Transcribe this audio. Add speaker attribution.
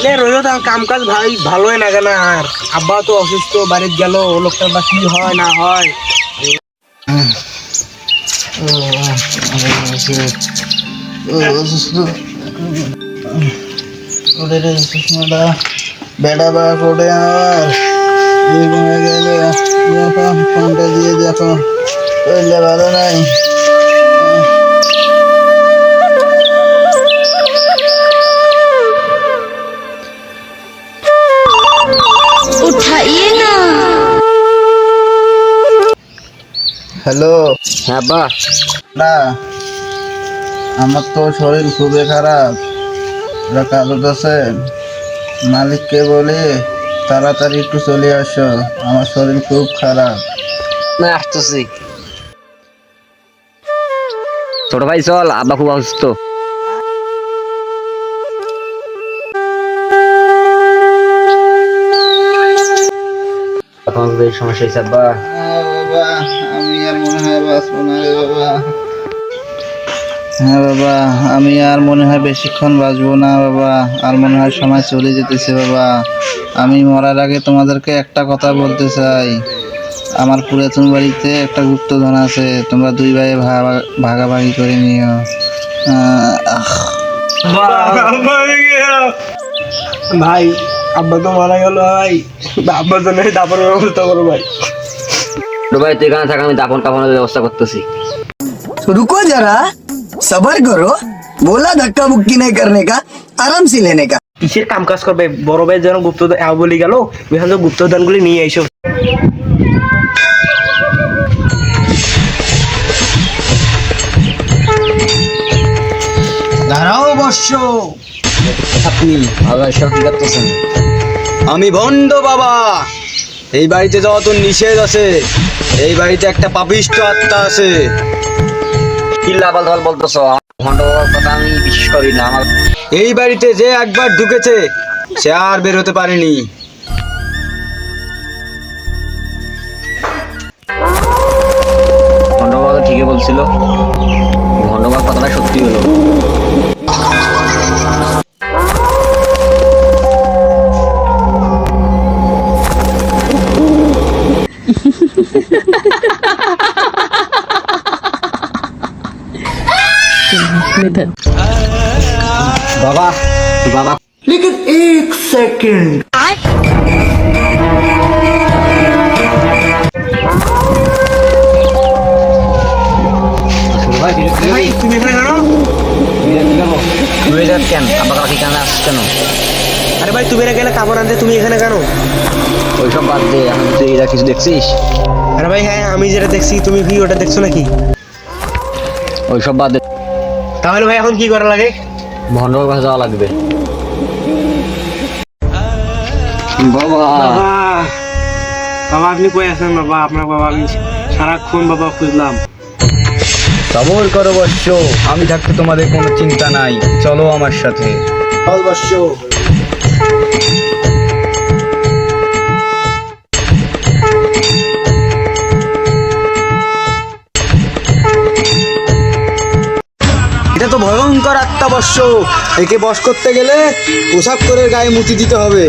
Speaker 1: রোজ কাম কাজ ভাই ভালোই লাগে না। আর আব্বা তো অসুস্থ, বাড়িতে গেল, ও লোকটার বা কি হয় না হয়।
Speaker 2: বেটা বা করে আমার গেলে ফোনটা দিয়ে দেখো, ভালো নাই।
Speaker 3: उठाइए ना।
Speaker 2: হ্যালো।
Speaker 1: হ্যাঁ আব্বা।
Speaker 2: না, আমার তো শরীর খুবই খারাপ। কাগজ আছে, মালিককে বলে তাড়াতাড়ি একটু চলে আসো, আমার শরীর খুব খারাপ।
Speaker 1: না আসতেছি। ছোট ভাই চল, আব্বা খুব অসুস্থ। সমস্যা হয়েছে আব্বা।
Speaker 2: বাবা, আমি আর মনে হয় বাঁচবো না রে বাবা। হ্যাঁ বাবা, আমি আর মনে হয় বেশিক্ষণ বাঁচবো না বাবা, আর মনে হয় সময় চলে যেতেছে বাবা। আমি মরার আগে তোমাদেরকে একটা কথা বলতে চাই। আমার পুরাতন বাড়িতে একটা গুপ্তধন আছে, তোমরা দুই ভাই ভাগাভাগি করে নিও।
Speaker 1: ভাই আব্বা তো মারা গেল ভাই, আব্বার জন্য দাপনের ব্যবস্থা করো ভাই। ভাই তুই এখানে থাক, আমি দাপন কাপনের ব্যবস্থা করতেছি।
Speaker 4: रुको जरा, सबर करो। बोला धक्का मुक्की नहीं करने का, आराम से लेने का।
Speaker 1: কিসের কাম কাজ করবে? বড় ভাই যেন গুপ্তধন বলি গেল, ওইখান থেকে গুপ্তধন গুলি নিয়ে এসো।
Speaker 4: দাঁড়াও বর্ষ,
Speaker 1: আপনি আবার সব কি করতেছেন?
Speaker 4: আমি ভণ্ড বাবা। এই বাড়িতে যত নিষেধ আছে, এই বাড়িতে একটা পাপিষ্ট আত্মা আছে।
Speaker 1: কি লাবাল বলতেছো? ভণ্ড বাবার কথা আমি বিশ্বাস করি না। আমার
Speaker 4: এই বাড়িতে যে একবার ঢুকেছে, সে আর বের হতে পারেনি।
Speaker 1: ভণ্ড বাবা তো ঠিকই বলছিল, ভণ্ড বাবার কথাটা সত্যি হলো। বাবা বাবা
Speaker 4: लेकिन एक सेकंड,
Speaker 1: তুমি এখানে কেন? কেন আব্বা কাকি কেন আসছ কেন? আরে ভাই তুমি গেলে কাপড় আনতে, তুমি এখানে কেন? ওইসব বাদ দে, এখন তুই এরা কিছু দেখছিস? আরে ভাই হ্যাঁ, আমি যেটা দেখছি, তুমি কি ওটা দেখছো নাকি? ওইসব বাদ দে। তাহলে ভাই এখন কি করা লাগে? ভন্ডর কাছে যাওয়া লাগবে।
Speaker 4: বাবা
Speaker 1: বাবা বাবা আপনি কই আছেন বাবা? আপনার বাবা আমি সারাক্ষণ বাবা খুঁজলাম।
Speaker 4: সবর করো বর্ষ, আমি থাকতে তোমাদের কোনো চিন্তা নাই, চলো আমার সাথে। চল বর্ষ। এটা তো ভয়ঙ্কর আত্মা বর্ষ, একে বশ করতে গেলে পোশাক করে গায়ে মুতি দিতে হবে।